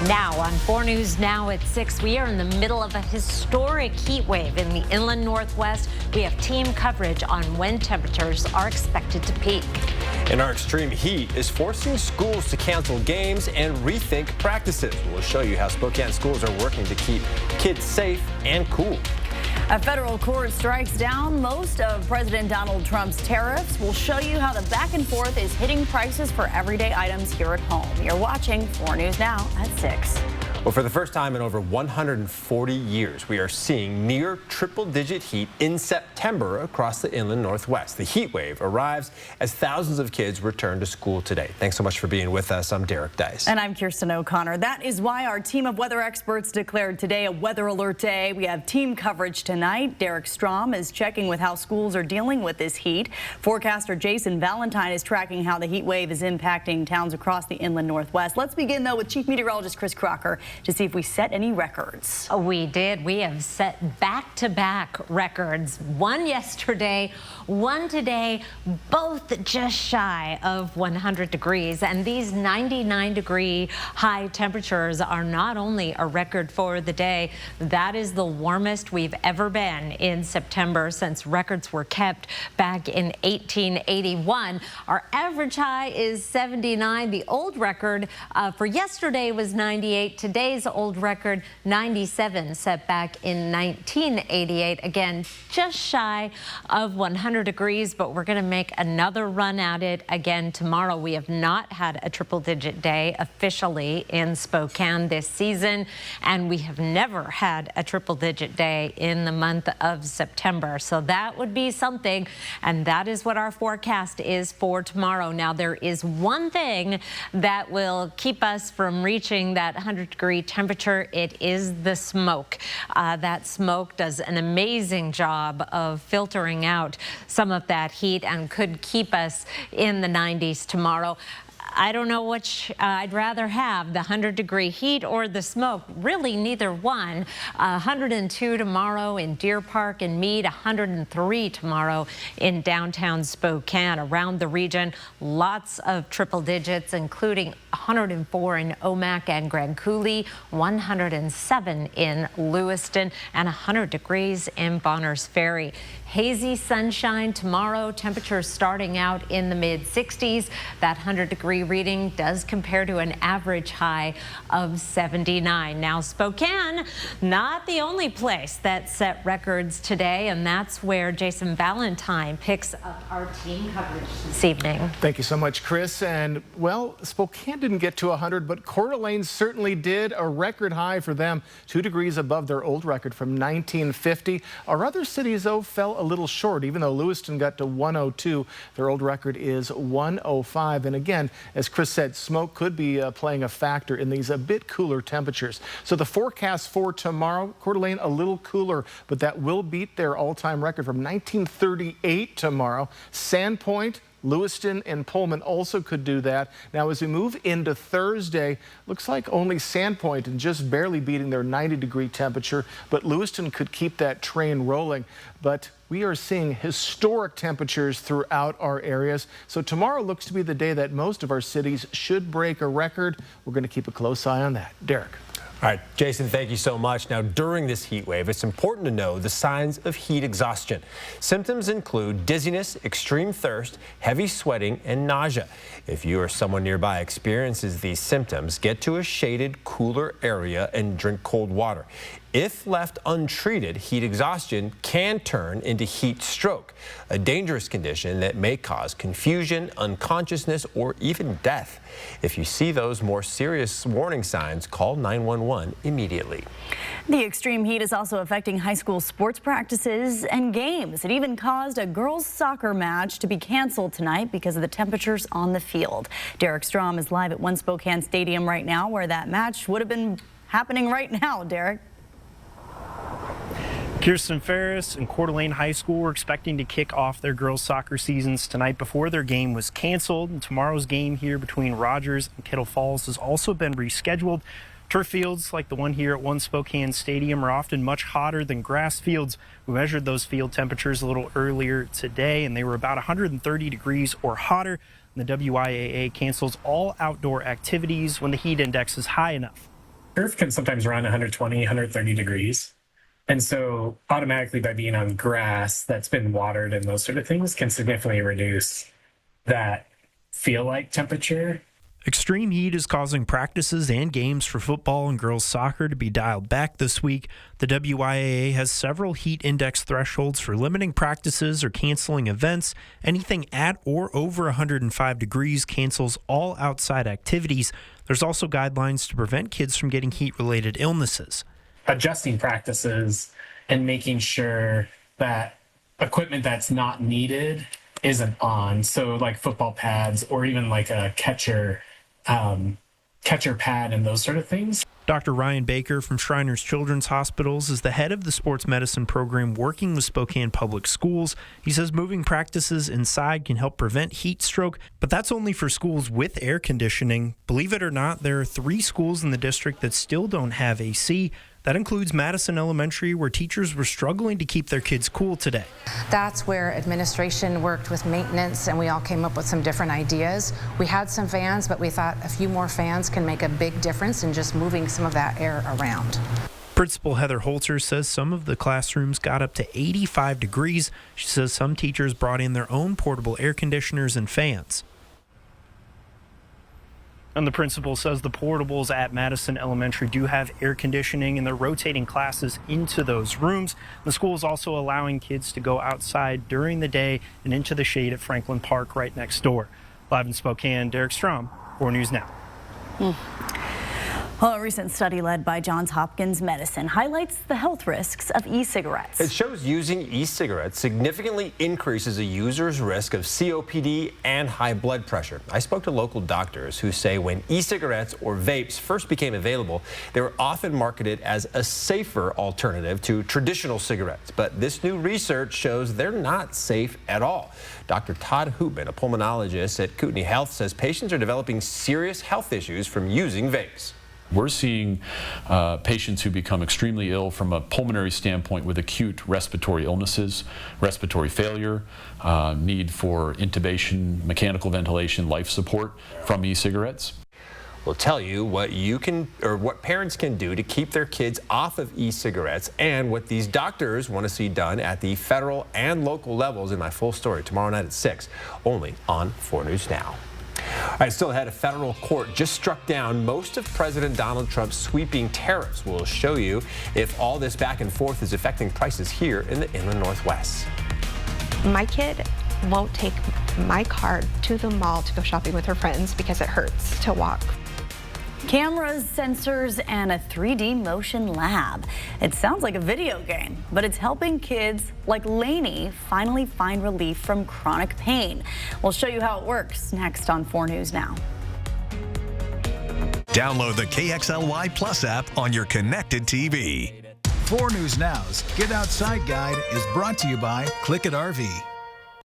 Now on 4 News Now at 6, we are in the middle of a historic heat wave in the inland Northwest. We have team coverage on when temperatures are expected to peak. And our extreme heat is forcing schools to cancel games and rethink practices. We'll show you how Spokane schools are working to keep kids safe and cool. A federal court strikes down most of President Donald Trump's tariffs. We'll show you how the back and forth is hitting prices for everyday items here at home. You're watching 4 News Now at 6. Well, for the first time in over 140 years, we are seeing near triple-digit heat in September across the inland Northwest. The heat wave arrives as thousands of kids return to school today. Thanks so much for being with us. I'm Derek Dice. And I'm Kirsten O'Connor. That is why our team of weather experts declared today a weather alert day. We have team coverage tonight. Derek Strom is checking with how schools are dealing with this heat. Forecaster Jason Valentine is tracking how the heat wave is impacting towns across the inland Northwest. Let's begin, though, with Chief Meteorologist Chris Crocker to see if we set any records. We did. We have set back-to-back records. One yesterday, one today, both just shy of 100 degrees. And these 99-degree high temperatures are not only a record for the day, that is the warmest we've ever been in September since records were kept back in 1881. Our average high is 79. The old record for yesterday was 98. Today's old record 97, set back in 1988. Again, just shy of 100 degrees, but we're going to make another run at it again tomorrow. We have not had a triple-digit day officially in Spokane this season, and we have never had a triple-digit day in the month of September. So that would be something, and that is what our forecast is for tomorrow. Now, there is one thing that will keep us from reaching that 100-degree temperature. It is the smoke. That smoke does an amazing job of filtering out some of that heat and could keep us in the 90s tomorrow. I don't know which I'd rather have, the 100-degree heat or the smoke. Really, neither one. 102 tomorrow in Deer Park and Meade, 103 tomorrow in downtown Spokane. Around the region, lots of triple digits, including 104 in Omak and Grand Coulee, 107 in Lewiston, and 100 degrees in Bonners Ferry. Hazy sunshine tomorrow, temperatures starting out in the mid-60s. That 100-degree reading does compare to an average high of 79. Now, Spokane, not the only place that set records today, and that's where Jason Valentine picks up our team coverage this evening. Thank you so much, Chris. And, well, Spokane didn't get to 100, but Coeur d'Alene certainly did. A record high for them, 2 degrees above their old record from 1950. Our other cities, though, fell a little short. Even though Lewiston got to 102, their old record is 105. And again, as Chris said, smoke could be playing a factor in these a bit cooler temperatures. So the forecast for tomorrow, Coeur d'Alene a little cooler, but that will beat their all-time record from 1938 tomorrow. Sandpoint, Lewiston and Pullman also could do that. Now, as we move into Thursday, looks like only Sandpoint and just barely beating their 90-degree temperature, but Lewiston could keep that train rolling. But we are seeing historic temperatures throughout our areas. So tomorrow looks to be the day that most of our cities should break a record. We're going to keep a close eye on that. Derek. All right, Jason, thank you so much. Now, during this heat wave, it's important to know the signs of heat exhaustion. Symptoms include dizziness, extreme thirst, heavy sweating, and nausea. If you or someone nearby experiences these symptoms, get to a shaded, cooler area and drink cold water. If left untreated, heat exhaustion can turn into heat stroke, a dangerous condition that may cause confusion, unconsciousness, or even death. If you see those more serious warning signs, call 911 immediately. The extreme heat is also affecting high school sports practices and games. It even caused a girls' soccer match to be canceled tonight because of the temperatures on the field. Derek Strom is live at One Spokane Stadium right now, where that match would have been happening right now. Derek. Kirsten Ferris and Coeur d'Alene High School were expecting to kick off their girls' soccer seasons tonight before their game was canceled. And tomorrow's game here between Rogers and Kettle Falls has also been rescheduled. Turf fields like the one here at One Spokane Stadium are often much hotter than grass fields. We measured those field temperatures a little earlier today, and they were about 130 degrees or hotter. And the WIAA cancels all outdoor activities when the heat index is high enough. Earth can sometimes run 120, 130 degrees. And so automatically by being on grass that's been watered and those sort of things can significantly reduce that feel-like temperature. Extreme heat is causing practices and games for football and girls soccer to be dialed back this week. The WIAA has several heat index thresholds for limiting practices or canceling events. Anything at or over 105 degrees cancels all outside activities. There's also guidelines to prevent kids from getting heat-related illnesses. Adjusting practices and making sure that equipment that's not needed isn't on. So like football pads or even like a catcher pad and those sort of things. Dr. Ryan Baker from Shriners Children's Hospitals is the head of the sports medicine program working with Spokane Public Schools. He says moving practices inside can help prevent heat stroke, but that's only for schools with air conditioning. Believe it or not, there are 3 schools in the district that still don't have AC. That includes Madison Elementary, where teachers were struggling to keep their kids cool today. That's where administration worked with maintenance, and we all came up with some different ideas. We had some fans, but we thought a few more fans can make a big difference in just moving some of that air around. Principal Heather Holzer says some of the classrooms got up to 85 degrees. She says some teachers brought in their own portable air conditioners and fans. And the principal says the portables at Madison Elementary do have air conditioning, and they're rotating classes into those rooms. The school is also allowing kids to go outside during the day and into the shade at Franklin Park right next door. Live in Spokane, Derek Strom, 4 News Now. Well, a recent study led by Johns Hopkins Medicine highlights the health risks of e-cigarettes. It shows using e-cigarettes significantly increases a user's risk of COPD and high blood pressure. I spoke to local doctors who say when e-cigarettes or vapes first became available, they were often marketed as a safer alternative to traditional cigarettes. But this new research shows they're not safe at all. Dr. Todd Hoopman, a pulmonologist at Kootenai Health, says patients are developing serious health issues from using vapes. We're seeing patients who become extremely ill from a pulmonary standpoint with acute respiratory illnesses, respiratory failure, need for intubation, mechanical ventilation, life support from e-cigarettes. We'll tell you what what parents can do to keep their kids off of e-cigarettes and what these doctors want to see done at the federal and local levels in my full story tomorrow night at 6, only on 4 News Now. All right, still ahead, a federal court just struck down most of President Donald Trump's sweeping tariffs. We'll show you if all this back and forth is affecting prices here in the Inland Northwest. My kid won't take my card to the mall to go shopping with her friends because it hurts to walk. Cameras, sensors, and a 3D motion lab. It sounds like a video game, but it's helping kids like Lainey finally find relief from chronic pain. We'll show you how it works next on 4 News Now. Download the KXLY Plus app on your connected TV. 4 News Now's Get Outside Guide is brought to you by Click It RV.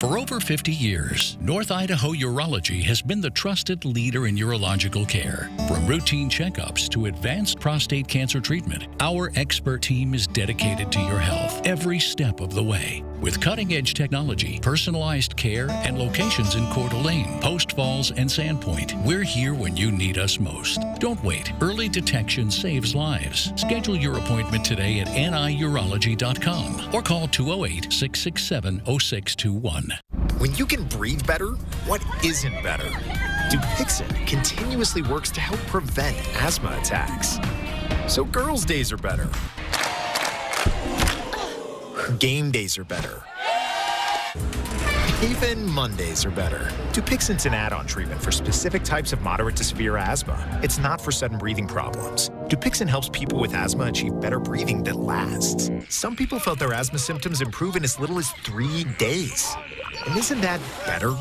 For over 50 years, North Idaho Urology has been the trusted leader in urological care. From routine checkups to advanced prostate cancer treatment, our expert team is dedicated to your health every step of the way. With cutting-edge technology, personalized care, and locations in Coeur d'Alene, Post Falls, and Sandpoint, we're here when you need us most. Don't wait. Early detection saves lives. Schedule your appointment today at niurology.com or call 208-667-0621. When you can breathe better, what isn't better? Dupixent continuously works to help prevent asthma attacks. So girls' days are better. Game days are better. Even Mondays are better. Dupixent's an add-on treatment for specific types of moderate to severe asthma. It's not for sudden breathing problems. Dupixent helps people with asthma achieve better breathing that lasts. Some people felt their asthma symptoms improve in as little as 3 days. And isn't that better?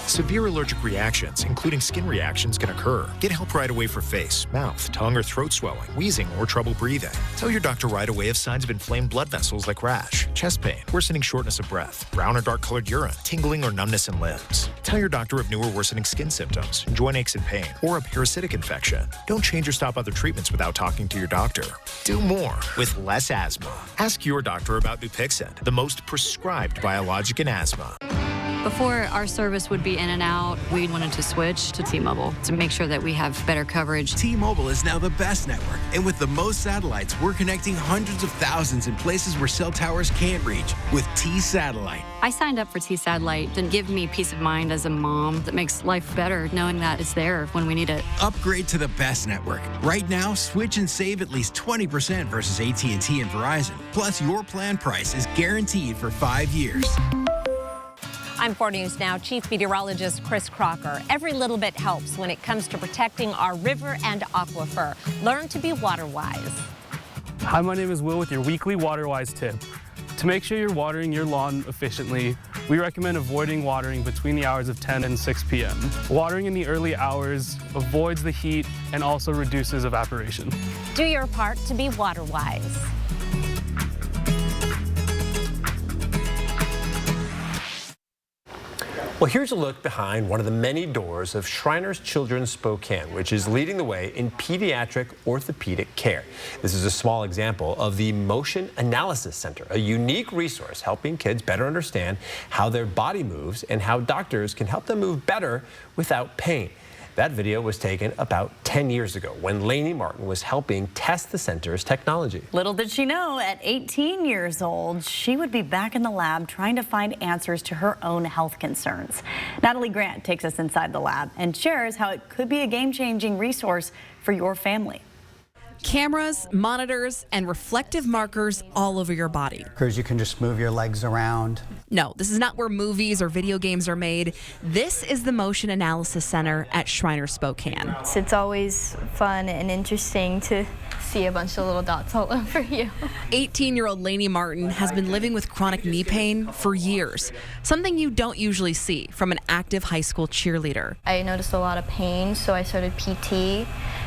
Severe allergic reactions, including skin reactions, can occur. Get help right away for face, mouth, tongue, or throat swelling, wheezing, or trouble breathing. Tell your doctor right away if signs of inflamed blood vessels like rash, chest pain, worsening shortness of breath, brown or dark colored urine, tingling or numbness in limbs. Tell your doctor of new or worsening skin symptoms, joint aches and pain, or a parasitic infection. Don't change or stop other treatments without talking to your doctor. Do more with less asthma. Ask your doctor about Dupixent, the most prescribed biologic in asthma. Before, our service would be in and out. We wanted to switch to T-Mobile to make sure that we have better coverage. T-Mobile is now the best network. And with the most satellites, we're connecting hundreds of thousands in places where cell towers can't reach with T-Satellite. I signed up for T-Satellite to give me peace of mind as a mom that makes life better knowing that it's there when we need it. Upgrade to the best network. Right now, switch and save at least 20% versus AT&T and Verizon. Plus, your plan price is guaranteed for 5 years. I'm 4 News Now Chief Meteorologist Chris Crocker. Every little bit helps when it comes to protecting our river and aquifer. Learn to be water wise. Hi, my name is Will with your weekly Water Wise tip. To make sure you're watering your lawn efficiently, we recommend avoiding watering between the hours of 10 and 6 p.m. Watering in the early hours avoids the heat and also reduces evaporation. Do your part to be water wise. Well, here's a look behind one of the many doors of Shriners Children's Spokane, which is leading the way in pediatric orthopedic care. This is a small example of the Motion Analysis Center, a unique resource helping kids better understand how their body moves and how doctors can help them move better without pain. That video was taken about 10 years ago when Lainey Martin was helping test the center's technology. Little did she know, at 18 years old, she would be back in the lab trying to find answers to her own health concerns. Natalie Grant takes us inside the lab and shares how it could be a game-changing resource for your family. Cameras, monitors, and reflective markers all over your body. Because you can just move your legs around. No, this is not where movies or video games are made. This is the Motion Analysis Center at Shriners Spokane. It's always fun and interesting to see a bunch of little dots all over you. 18-year-old Lainey Martin has been living with chronic knee pain for years, something you don't usually see from an active high school cheerleader. I noticed a lot of pain, so I started PT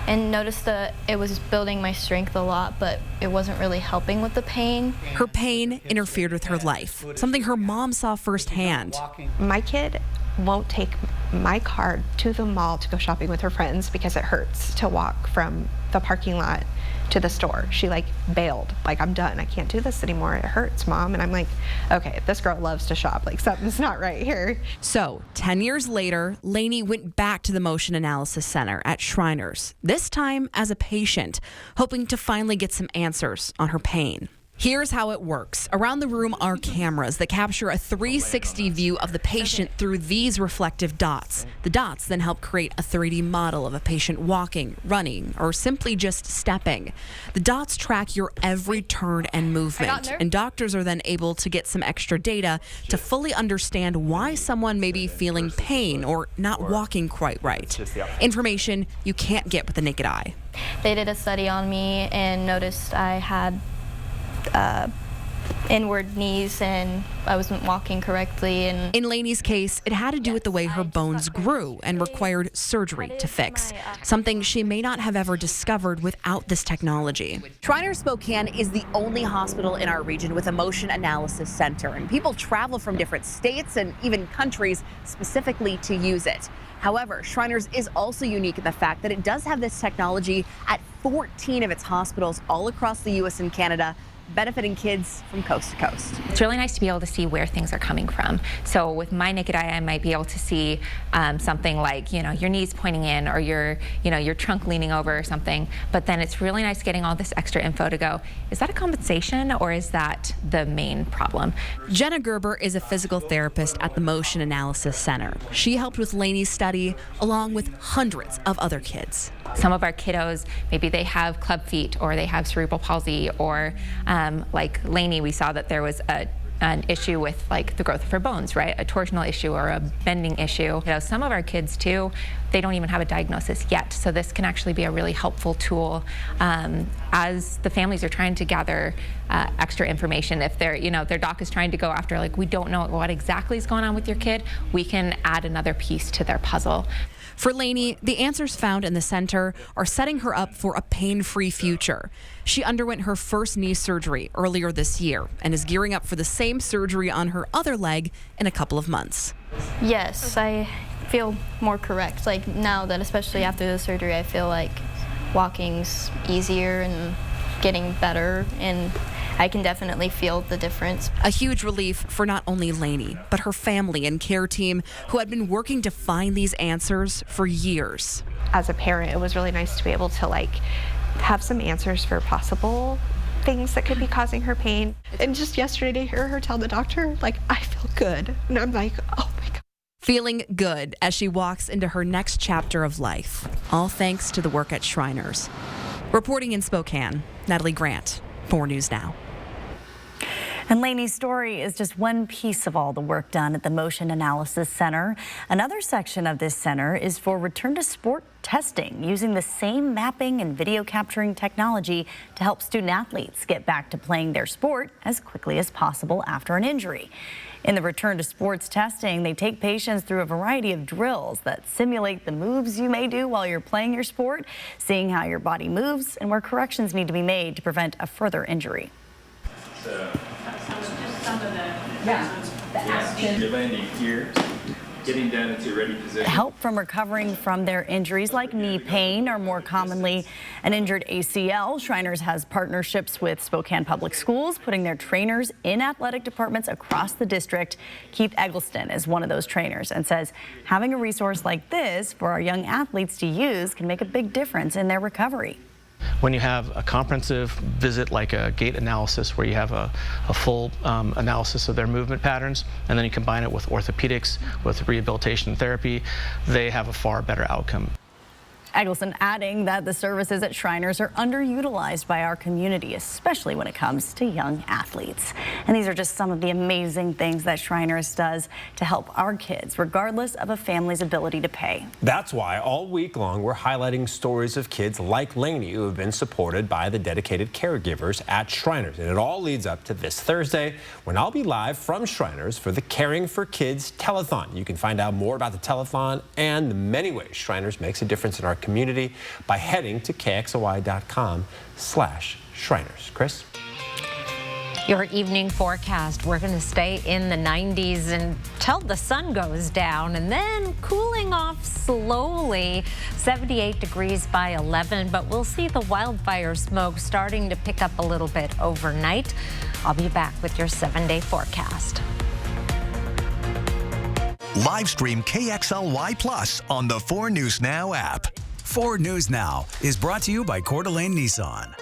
and noticed that it was building my strength a lot, but it wasn't really helping with the pain. Her pain interfered with her life, something her mom saw firsthand. My kid won't take my car to the mall to go shopping with her friends because it hurts to walk from the parking lot to the store. She bailed, I'm done, I can't do this anymore, it hurts, Mom. And I'm like, okay, this girl loves to shop, something's not right here. So 10 years later, Lainey went back to the Motion Analysis Center at Shriners, this time as a patient, hoping to finally get some answers on her pain. Here's how it works. Around the room are cameras that capture a 360 view of the patient through these reflective dots. The dots then help create a 3D model of a patient walking, running, or simply just stepping. The dots track your every turn and movement, and doctors are then able to get some extra data to fully understand why someone may be feeling pain or not walking quite right. Information you can't get with the naked eye. They did a study on me and noticed I had inward knees and I wasn't walking correctly. And in Lainey's case, it had to do with the way her bones grew and required surgery to fix, something she may not have ever discovered without this technology. Shriners Spokane is the only hospital in our region with a Motion Analysis Center, and people travel from different states and even countries specifically to use it. However, Shriners is also unique in the fact that it does have this technology at 14 of its hospitals all across the U.S. and Canada, benefiting kids from coast to coast. It's really nice to be able to see where things are coming from. So with my naked eye, I might be able to see something like, your knees pointing in or your trunk leaning over or something. But then it's really nice getting all this extra info to go, is that a compensation or is that the main problem? Jenna Gerber is a physical therapist at the Motion Analysis Center. She helped with Lainey's study along with hundreds of other kids. Some of our kiddos, maybe they have club feet or they have cerebral palsy, or like Lainey, we saw that there was an issue with the growth of her bones, right? A torsional issue or a bending issue. Some of our kids too, they don't even have a diagnosis yet. So this can actually be a really helpful tool as the families are trying to gather extra information. If their doc is trying to go after we don't know what exactly is going on with your kid, we can add another piece to their puzzle. For Lainey, the answers found in the center are setting her up for a pain-free future. She underwent her first knee surgery earlier this year and is gearing up for the same surgery on her other leg in a couple of months. Yes, I feel more correct. Now that, especially after the surgery, I feel like walking's easier and getting better, and I can definitely feel the difference. A huge relief for not only Lainey, but her family and care team who had been working to find these answers for years. As a parent, it was really nice to be able to have some answers for possible things that could be causing her pain. And just yesterday to hear her tell the doctor, I feel good. And I'm like, oh my God. Feeling good as she walks into her next chapter of life, all thanks to the work at Shriners. Reporting in Spokane, Natalie Grant, 4 News Now. And Lainey's story is just one piece of all the work done at the Motion Analysis Center. Another section of this center is for return to sport testing, using the same mapping and video capturing technology to help student athletes get back to playing their sport as quickly as possible after an injury. In the return to sports testing, they take patients through a variety of drills that simulate the moves you may do while you're playing your sport, seeing how your body moves and where corrections need to be made to prevent a further injury. You're landing here, getting down into ready position. Help from recovering from their injuries like knee pain or more commonly an injured ACL. Shriners has partnerships with Spokane Public Schools, putting their trainers in athletic departments across the district. Keith Eggleston is one of those trainers and says having a resource like this for our young athletes to use can make a big difference in their recovery. When you have a comprehensive visit like a gait analysis where you have a full analysis of their movement patterns, and then you combine it with orthopedics, with rehabilitation therapy, they have a far better outcome. Eggleston adding that the services at Shriners are underutilized by our community, especially when it comes to young athletes. And these are just some of the amazing things that Shriners does to help our kids, regardless of a family's ability to pay. That's why all week long we're highlighting stories of kids like Lainey who have been supported by the dedicated caregivers at Shriners. And it all leads up to this Thursday when I'll be live from Shriners for the Caring for Kids Telethon. You can find out more about the telethon and the many ways Shriners makes a difference in our community by heading to KXLY.com/Shriners. Chris? Your evening forecast, we're going to stay in the 90s until the sun goes down and then cooling off slowly, 78 degrees by 11, but we'll see the wildfire smoke starting to pick up a little bit overnight. I'll be back with your 7-day forecast. Live stream KXLY Plus on the 4 News Now app. 4 News Now is brought to you by Coeur d'Alene Nissan.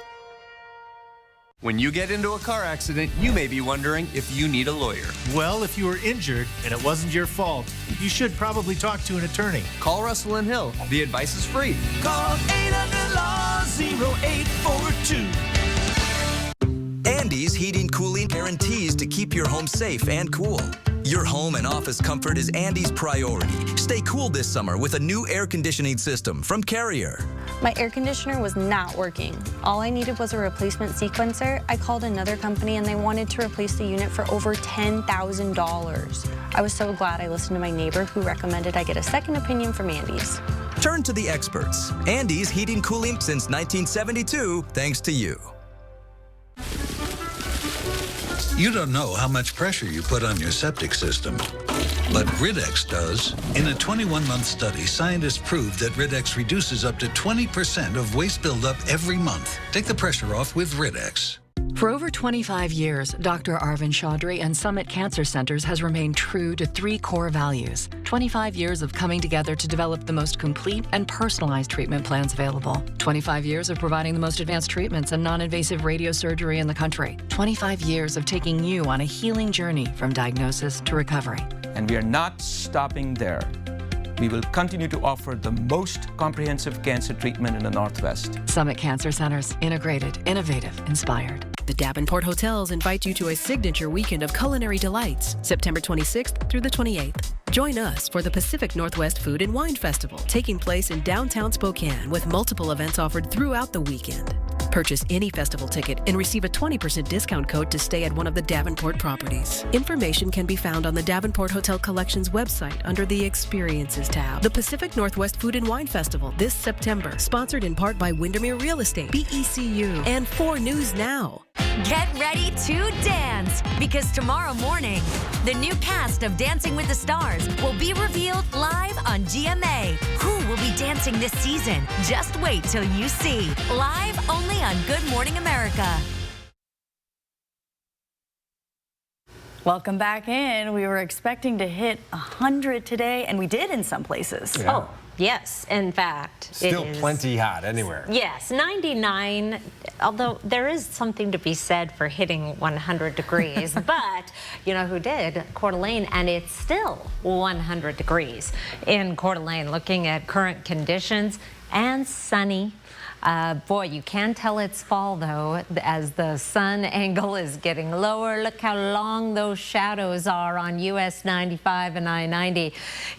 When you get into a car accident, you may be wondering if you need a lawyer. Well, if you were injured and it wasn't your fault, you should probably talk to an attorney. Call Russell and Hill. The advice is free. Call 800-LAW-0842. Andy's Heating Cooling guarantees to keep your home safe and cool. Your home and office comfort is Andy's priority. Stay cool this summer with a new air conditioning system from Carrier. My air conditioner was not working. All I needed was a replacement sequencer. I called another company and they wanted to replace the unit for over $10,000. I was so glad I listened to my neighbor who recommended I get a second opinion from Andy's. Turn to the experts. Andy's Heating Cooling since 1972, thanks to you. You don't know how much pressure you put on your septic system, but Rid-X does. In a 21-month study, scientists proved that Rid-X reduces up to 20% of waste buildup every month. Take the pressure off with Rid-X. For over 25 years, Dr. Arvind Chaudhry and Summit Cancer Centers has remained true to 3 core values. 25 years of coming together to develop the most complete and personalized treatment plans available. 25 years of providing the most advanced treatments and non-invasive radiosurgery in the country. 25 years of taking you on a healing journey from diagnosis to recovery. And we are not stopping there. We will continue to offer the most comprehensive cancer treatment in the Northwest. Summit Cancer Centers, integrated, innovative, inspired. The Davenport Hotels invite you to a signature weekend of culinary delights, September 26th through the 28th. Join us for the Pacific Northwest Food and Wine Festival, taking place in downtown Spokane with multiple events offered throughout the weekend. Purchase any festival ticket and receive a 20% discount code to stay at one of the Davenport properties. Information can be found on the Davenport Hotel Collections website under the Experiences tab. The Pacific Northwest Food and Wine Festival this September, sponsored in part by Windermere Real Estate, BECU, and 4 News Now. Get ready to dance, because tomorrow morning, the new cast of Dancing with the Stars will be revealed live on GMA. Who will be dancing this season? Just wait till you see. Live only on Good Morning America. Welcome back in. We were expecting to hit 100 today, and we did in some places. Yeah. Oh, yes. In fact, Still it is plenty hot anywhere. Yes, 99, although there is something to be said for hitting 100 degrees, but you know who did? Coeur d'Alene, and it's still 100 degrees in Coeur d'Alene. Looking at current conditions, and sunny. Boy, you can tell it's fall, though, as the sun angle is getting lower. Look how long those shadows are on US 95 and I-90.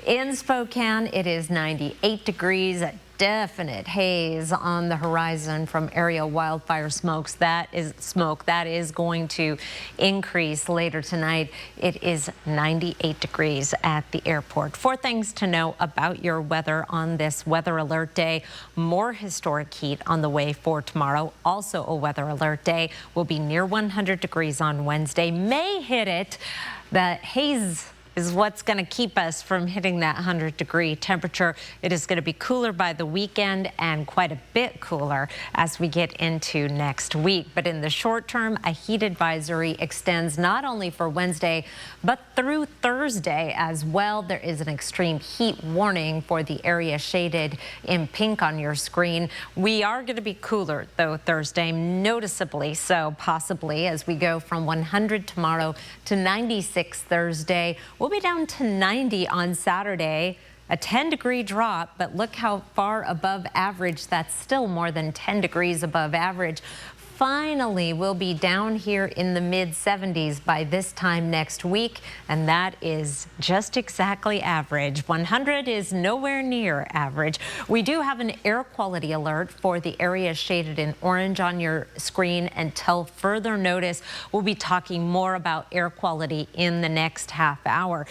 In Spokane, it is 98 degrees. A definite haze on the horizon from area wildfire smoke. That is going to increase later tonight. It is 98 degrees at the airport. 4 things to know about your weather on this weather alert day. More historic heat on the way for tomorrow. Also a weather alert day. Will be near 100 degrees on Wednesday. May hit it. The haze is what's going to keep us from hitting that 100-degree temperature. It is going to be cooler by the weekend and quite a bit cooler as we get into next week. But in the short term, a heat advisory extends not only for Wednesday, but through Thursday as well. There is an extreme heat warning for the area shaded in pink on your screen. We are going to be cooler, though, Thursday, noticeably so, possibly, as we go from 100 tomorrow to 96 Thursday. We'll be down to 90 on Saturday, a 10-degree drop, but look how far above average. That's still more than 10 degrees above average. Finally, we'll be down here in the mid-70s by this time next week, and that is just exactly average. 100 is nowhere near average. We do have an air quality alert for the area shaded in orange on your screen until further notice. We'll be talking more about air quality in the next half hour.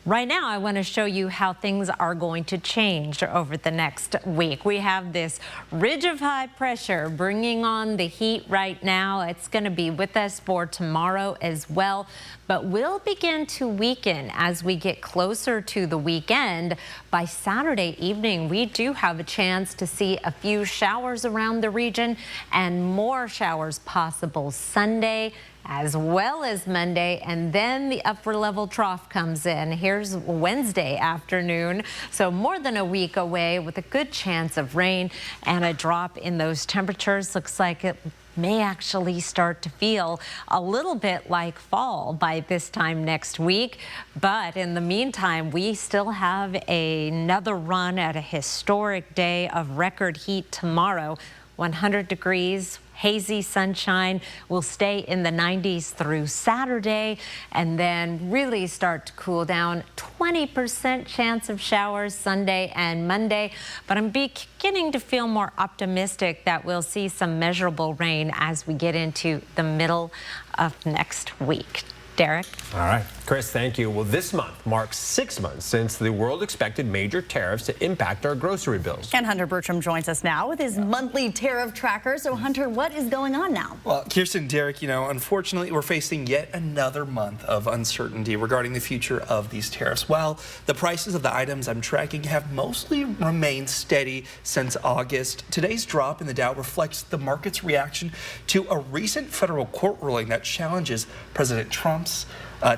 Right now, I want to show you how things are going to change over the next week. We have this ridge of high pressure bringing on the heat right now. It's going to be with us for tomorrow as well, but will begin to weaken as we get closer to the weekend. By Saturday evening, we do have a chance to see a few showers around the region and more showers possible Sunday as well as Monday, and then the upper level trough comes in. Here's Wednesday afternoon, so more than a week away with a good chance of rain and a drop in those temperatures. Looks like it may actually start to feel a little bit like fall by this time next week. But in the meantime, we still have another run at a historic day of record heat tomorrow. 100 degrees, hazy sunshine. Will stay in the 90s through Saturday and then really start to cool down. 20% chance of showers Sunday and Monday, but I'm beginning to feel more optimistic that we'll see some measurable rain as we get into the middle of next week. Derek? All right. Chris, thank you. Well, this month marks 6 months since the world expected major tariffs to impact our grocery bills. And Hunter Bertram joins us now with his monthly tariff tracker. So, Hunter, what is going on now? Well, Kirsten, Derek, unfortunately, we're facing yet another month of uncertainty regarding the future of these tariffs. While the prices of the items I'm tracking have mostly remained steady since August, today's drop in the Dow reflects the market's reaction to a recent federal court ruling that challenges President Trump's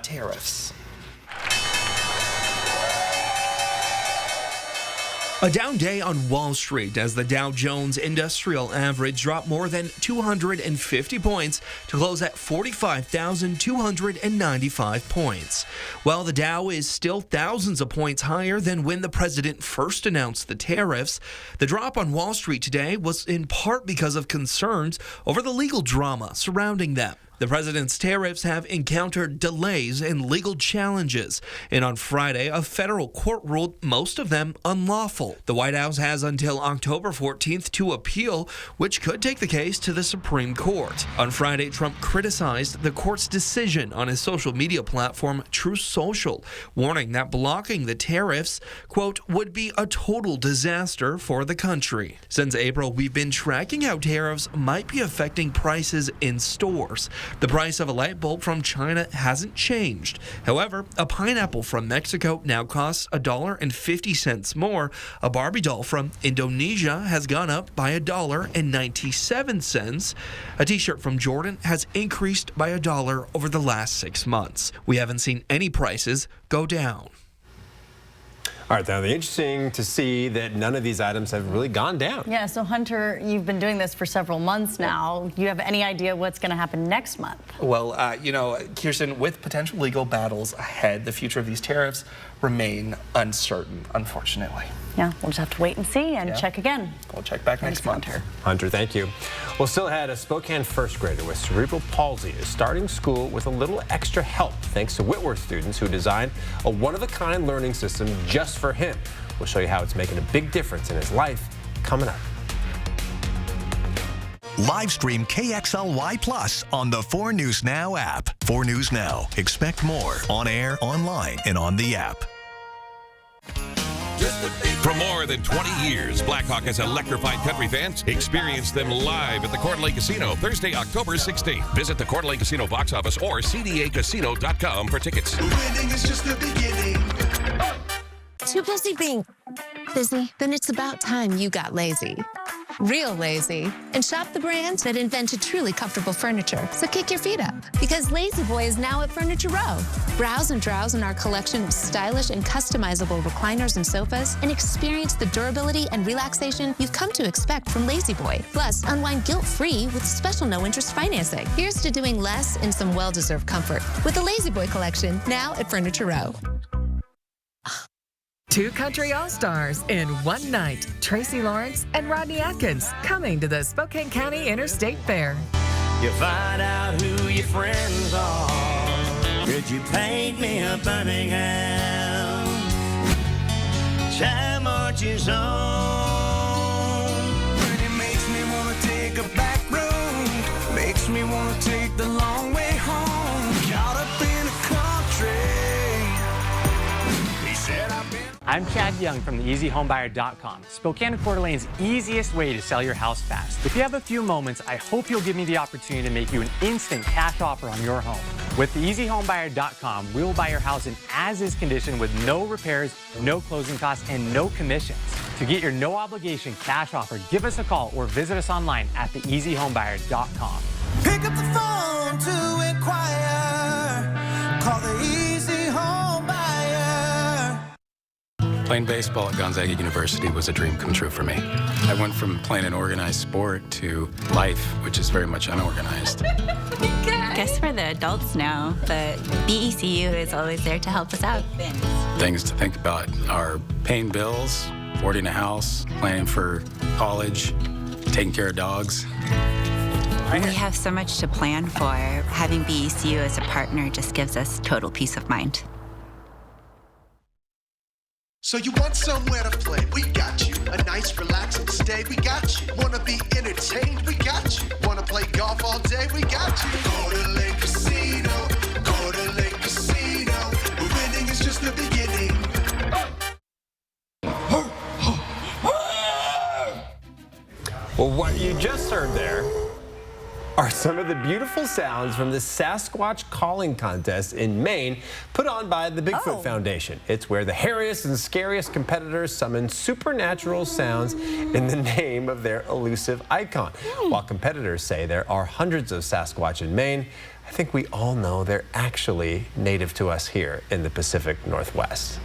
tariffs. A down day on Wall Street as the Dow Jones Industrial Average dropped more than 250 points to close at 45,295 points. While the Dow is still thousands of points higher than when the president first announced the tariffs, the drop on Wall Street today was in part because of concerns over the legal drama surrounding them. The president's tariffs have encountered delays and legal challenges, and on Friday, a federal court ruled most of them unlawful. The White House has until October 14th to appeal, which could take the case to the Supreme Court. On Friday, Trump criticized the court's decision on his social media platform, Truth Social, warning that blocking the tariffs, quote, would be a total disaster for the country. Since April, we've been tracking how tariffs might be affecting prices in stores. The price of a light bulb from China hasn't changed. However, a pineapple from Mexico now costs $1.50 more. A Barbie doll from Indonesia has gone up by $1.97. A t-shirt from Jordan has increased by $1 over the last 6 months. We haven't seen any prices go down. All right, now, interesting to see that none of these items have really gone down. Yeah, so Hunter, you've been doing this for several months now. Do you have any idea what's going to happen next month? Well, you know, Kirsten, with potential legal battles ahead, the future of these tariffs remain uncertain, unfortunately. Yeah, we'll just have to wait and see and check again. We'll check back next month. Hunter, thank you. Well, still ahead, a Spokane first grader with cerebral palsy is starting school with a little extra help thanks to Whitworth students who designed a one-of-a-kind learning system just for him. We'll show you how it's making a big difference in his life coming up. Live stream KXLY Plus on the 4 News Now app. 4 News Now. Expect more on air, online, and on the app. For more than 20 years, Blackhawk has electrified country fans. Experience them live at the Coeur d'Alene Casino Thursday, October 16th. Visit the Coeur d'Alene Casino box office or cdacasino.com for tickets. Winning is just the beginning. Too busy being busy? Then it's about time you got lazy. Real lazy. And shop the brand that invented truly comfortable furniture. So kick your feet up, because Lazy Boy is now at Furniture Row. Browse and drowse in our collection of stylish and customizable recliners and sofas, and experience the durability and relaxation you've come to expect from Lazy Boy. Plus, unwind guilt-free with special no-interest financing. Here's to doing less in some well-deserved comfort with the Lazy Boy collection, now at Furniture Row. 2 country all-stars in one night. Tracy Lawrence and Rodney Atkins coming to the Spokane County Interstate Fair. You find out who your friends are. Could you paint me a Birmingham? Time marches on. When it makes me want to take a back road. Makes me want to take the long way home. Caught up in the country. He said I've been. I'm Chad Young from theeasyhomebuyer.com, Spokane and Coeur d'Alene's easiest way to sell your house fast. If you have a few moments, I hope you'll give me the opportunity to make you an instant cash offer on your home. With theeasyhomebuyer.com, we will buy your house in as-is condition with no repairs, no closing costs, and no commissions. To get your no-obligation cash offer, give us a call or visit us online at theeasyhomebuyer.com. Pick up the phone to inquire. Call the Easy Home Buyer. Playing baseball at Gonzaga University was a dream come true for me. I went from playing an organized sport to life, which is very much unorganized. Guess we're the adults now, but BECU is always there to help us out. Things to think about are paying bills, affording a house, planning for college, taking care of dogs. We have so much to plan for. Having BECU as a partner just gives us total peace of mind. So you want somewhere to play? We got you. A nice relaxing stay? We got you. Wanna be entertained? We got you. Wanna play golf all day? We got you. Coeur d'Alene Casino. Coeur d'Alene Casino. Winning is just the beginning. Well, what you just heard there are some of the beautiful sounds from the Sasquatch Calling Contest in Maine, put on by the Bigfoot Foundation. It's where the hairiest and scariest competitors summon supernatural sounds in the name of their elusive icon. While competitors say there are hundreds of Sasquatch in Maine, I think we all know they're actually native to us here in the Pacific Northwest.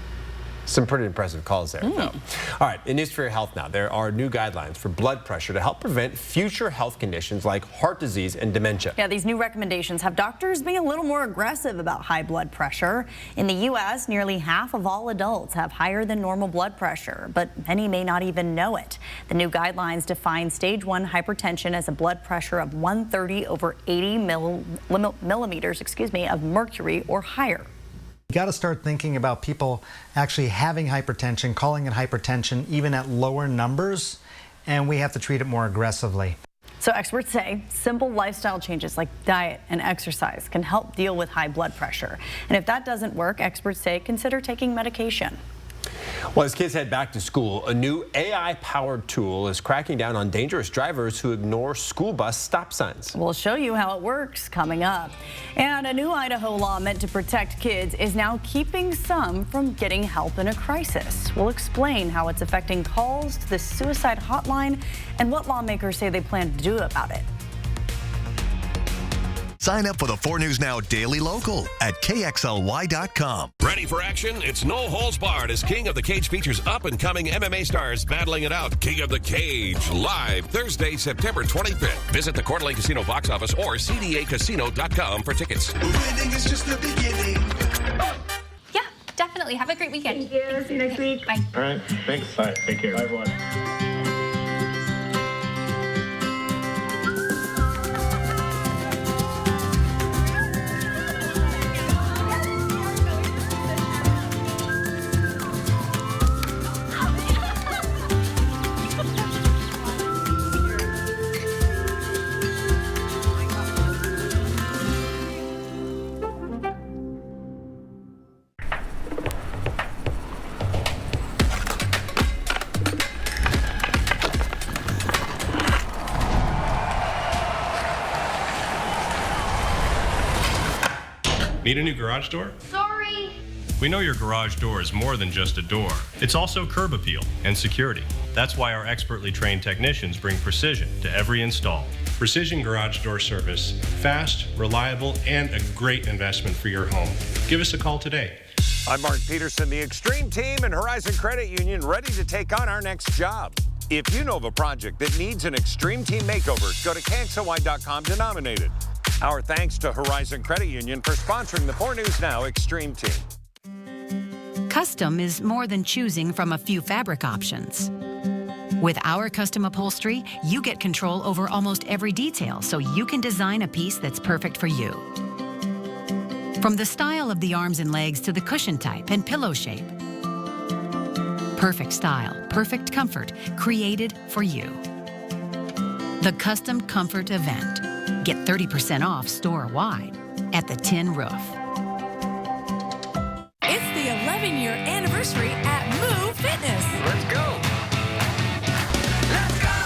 Some pretty impressive calls there, though. All right, in News for Your Health now, there are new guidelines for blood pressure to help prevent future health conditions like heart disease and dementia. Yeah, these new recommendations have doctors being a little more aggressive about high blood pressure. In the U.S., nearly half of all adults have higher than normal blood pressure, but many may not even know it. The new guidelines define stage 1 hypertension as a blood pressure of 130 over 80 millimeters of mercury or higher. You got to start thinking about people actually having hypertension, calling it hypertension, even at lower numbers, and we have to treat it more aggressively. So experts say simple lifestyle changes like diet and exercise can help deal with high blood pressure. And if that doesn't work, experts say consider taking medication. Well, as kids head back to school, a new AI-powered tool is cracking down on dangerous drivers who ignore school bus stop signs. We'll show you how it works coming up. And a new Idaho law meant to protect kids is now keeping some from getting help in a crisis. We'll explain how it's affecting calls to the suicide hotline and what lawmakers say they plan to do about it. Sign up for the 4 News Now Daily Local at KXLY.com. Ready for action? It's no holds barred as King of the Cage features up-and-coming MMA stars battling it out. King of the Cage, live Thursday, September 25th. Visit the Coeur d'Alene Casino box office or CDACasino.com for tickets. Winning is just the beginning. Yeah, definitely. Have a great weekend. Thank you. See you next week. Bye. All right. Thanks. All right. Take care. Bye, everyone. Need a new garage door? Sorry. We know your garage door is more than just a door. It's also curb appeal and security. That's why our expertly trained technicians bring precision to every install. Precision Garage Door Service. Fast, reliable, and a great investment for your home. Give us a call today. I'm Mark Peterson, the Extreme Team and Horizon Credit Union, ready to take on our next job. If you know of a project that needs an Extreme Team makeover, go to KXLY.com to nominate it. Our thanks to Horizon Credit Union for sponsoring the 4 News Now Extreme Team. Custom is more than choosing from a few fabric options. With our custom upholstery, you get control over almost every detail, so you can design a piece that's perfect for you. From the style of the arms and legs to the cushion type and pillow shape. Perfect style, perfect comfort, created for you. The Custom Comfort Event. Get 30% off store-wide at the Tin Roof. It's the 11-year anniversary at Move Fitness. Let's go. Let's go.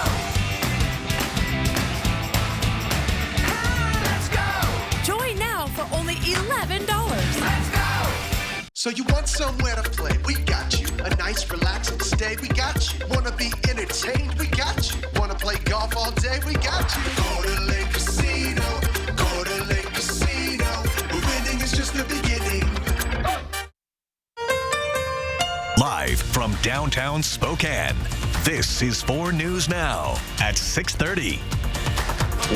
Let's go. Join now for only $11. Let's go. So you want somewhere to play? We got you. A nice relaxing stay? We got you. Wanna be entertained? We got you. Wanna play golf all day? We got you. Coeur d'Alene Casino. Coeur d'Alene Casino. Winning is just the beginning. Live from downtown Spokane, this is 4 News Now at 6:30.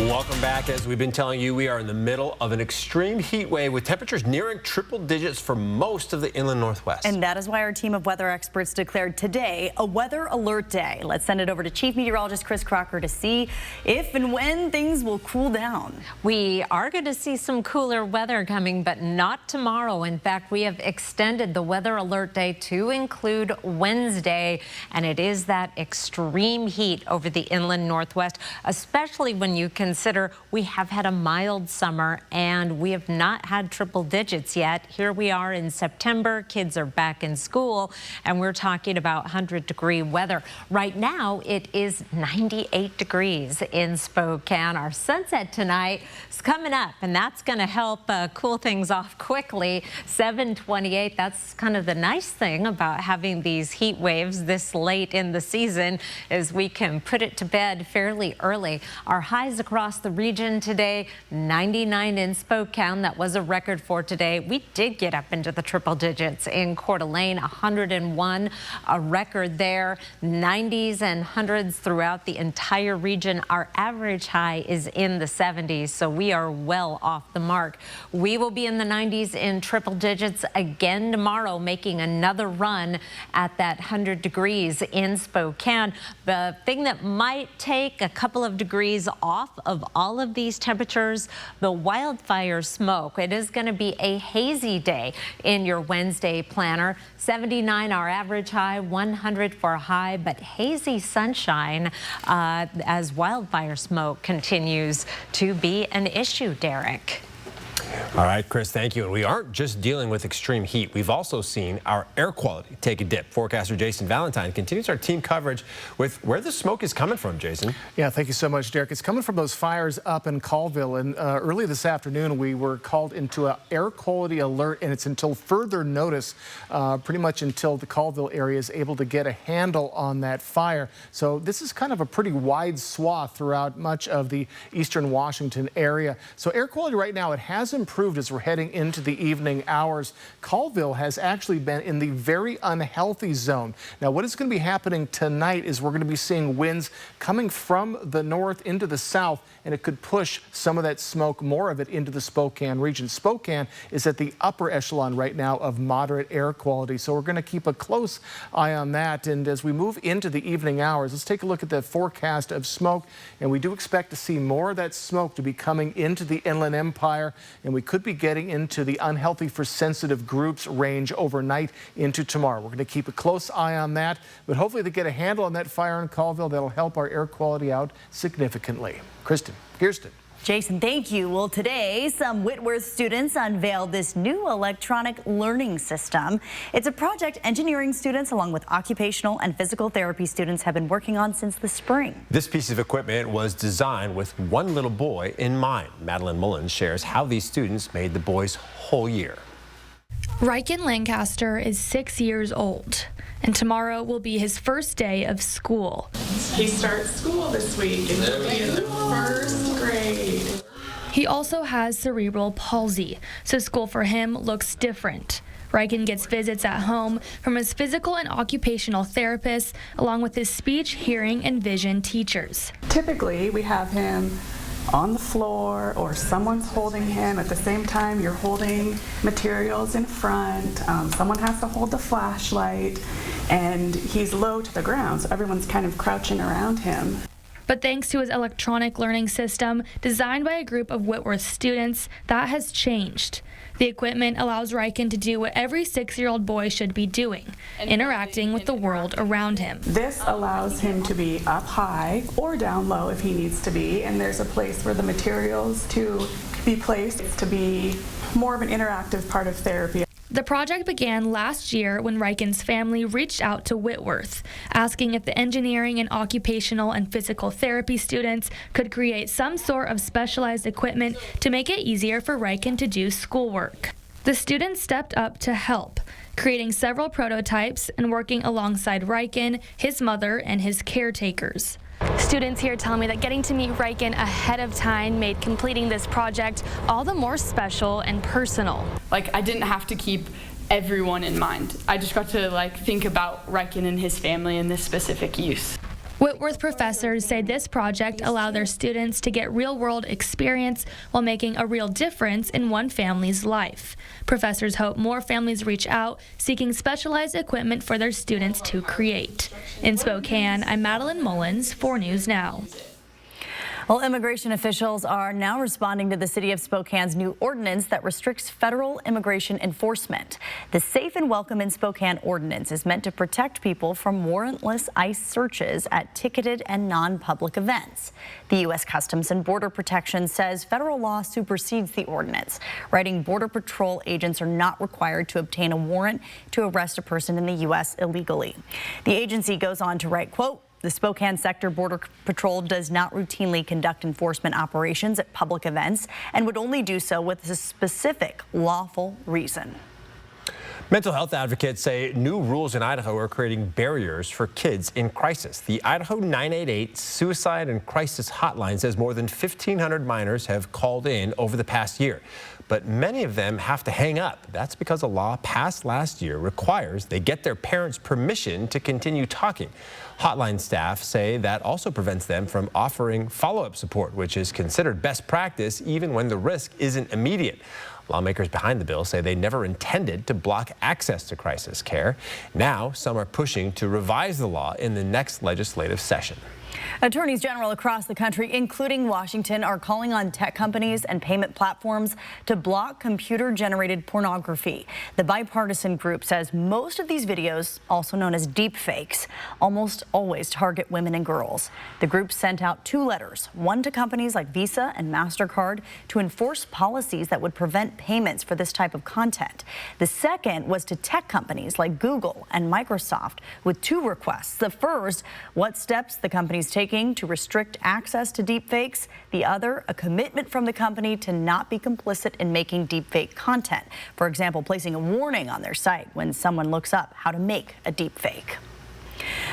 Welcome back. As we've been telling you, we are in the middle of an extreme heat wave with temperatures nearing triple digits for most of the inland Northwest. And that is why our team of weather experts declared today a weather alert day. Let's send it over to Chief Meteorologist Chris Crocker to see if and when things will cool down. We are going to see some cooler weather coming, but not tomorrow. In fact, we have extended the weather alert day to include Wednesday, and it is that extreme heat over the inland Northwest, especially when you consider we have had a mild summer and we have not had triple digits yet. Here we are in September, kids are back in school, and we're talking about 100-degree weather. Right now, it is 98 degrees in Spokane. Our sunset tonight is coming up, and that's going to help cool things off quickly. 7:28, that's kind of the nice thing about having these heat waves this late in the season, is we can put it to bed fairly early. Our highs across the region today, 99 in Spokane. That was a record for today. We did get up into the triple digits in Coeur d'Alene, 101, a record there. 90s and 100s throughout the entire region. Our average high is in the 70s, so we are well off the mark. We will be in the 90s in triple digits again tomorrow, making another run at that 100 degrees in Spokane. The thing that might take a couple of degrees off of all of these temperatures, the wildfire smoke. It is going to be a hazy day in your Wednesday planner. 79 our average high, 100 for a high, but hazy sunshine as wildfire smoke continues to be an issue, Derek. All right, Chris, thank you. And we aren't just dealing with extreme heat. We've also seen our air quality take a dip. Forecaster Jason Valentine continues our team coverage with where the smoke is coming from, Jason. Yeah, thank you so much, Derek. It's coming from those fires up in Colville. And early this afternoon, we were called into an air quality alert, and it's until further notice, pretty much until the Colville area is able to get a handle on that fire. So this is kind of a pretty wide swath throughout much of the eastern Washington area. So air quality right now, it has improved as we're heading into the evening hours. Colville has actually been in the very unhealthy zone. Now, what is going to be happening tonight is we're going to be seeing winds coming from the north into the south, and it could push some of that smoke, more of it, into the Spokane region. Spokane is at the upper echelon right now of moderate air quality, so we're going to keep a close eye on that. And as we move into the evening hours, let's take a look at the forecast of smoke, and we do expect to see more of that smoke to be coming into the Inland Empire, and we could be getting into the unhealthy for sensitive groups range overnight into tomorrow. We're going to keep a close eye on that, but hopefully to get a handle on that fire in Colville, that'll help our air quality out significantly. Kirsten. Jason, thank you. Well, today, some Whitworth students unveiled this new electronic learning system. It's a project engineering students, along with occupational and physical therapy students, have been working on since the spring. This piece of equipment was designed with one little boy in mind. Madeline Mullins shares how these students made the boy's whole year. Ryken Lancaster is 6 years old, and tomorrow will be his first day of school. He starts school this week and he'll be in the first grade. He also has cerebral palsy, so school for him looks different. Ryken gets visits at home from his physical and occupational therapists, along with his speech, hearing, and vision teachers. Typically, we have him on the floor or someone's holding him. At the same time, you're holding materials in front. Someone has to hold the flashlight, and he's low to the ground, so everyone's kind of crouching around him. But thanks to his electronic learning system, designed by a group of Whitworth students, that has changed. The equipment allows Ryken to do what every 6-year-old boy should be doing, interacting with the world around him. This allows him to be up high or down low if he needs to be, and there's a place for the materials to be placed to be more of an interactive part of therapy. The project began last year when Ryken's family reached out to Whitworth, asking if the engineering and occupational and physical therapy students could create some sort of specialized equipment to make it easier for Ryken to do schoolwork. The students stepped up to help, creating several prototypes and working alongside Ryken, his mother, and his caretakers. Students here tell me that getting to meet Ryken ahead of time made completing this project all the more special and personal. I didn't have to keep everyone in mind. I just got to think about Ryken and his family and this specific use. Whitworth professors say this project allowed their students to get real-world experience while making a real difference in one family's life. Professors hope more families reach out, seeking specialized equipment for their students to create. In Spokane, I'm Madeline Mullins, 4 News Now. Well, immigration officials are now responding to the city of Spokane's new ordinance that restricts federal immigration enforcement. The Safe and Welcome in Spokane ordinance is meant to protect people from warrantless ICE searches at ticketed and non-public events. The U.S. Customs and Border Protection says federal law supersedes the ordinance, writing Border Patrol agents are not required to obtain a warrant to arrest a person in the U.S. illegally. The agency goes on to write, quote, "The Spokane Sector Border Patrol does not routinely conduct enforcement operations at public events and would only do so with a specific lawful reason." Mental health advocates say new rules in Idaho are creating barriers for kids in crisis. The Idaho 988 Suicide and Crisis Hotline says more than 1,500 minors have called in over the past year, but many of them have to hang up. That's because a law passed last year requires they get their parents' permission to continue talking. Hotline staff say that also prevents them from offering follow-up support, which is considered best practice even when the risk isn't immediate. Lawmakers behind the bill say they never intended to block access to crisis care. Now, some are pushing to revise the law in the next legislative session. Attorneys general across the country, including Washington, are calling on tech companies and payment platforms to block computer-generated pornography. The bipartisan group says most of these videos, also known as deepfakes, almost always target women and girls. The group sent out 2 letters, one to companies like Visa and MasterCard to enforce policies that would prevent payments for this type of content. The second was to tech companies like Google and Microsoft with 2 requests. The first, what steps the companies taking to restrict access to deepfakes. The other, a commitment from the company to not be complicit in making deepfake content. For example, placing a warning on their site when someone looks up how to make a deepfake.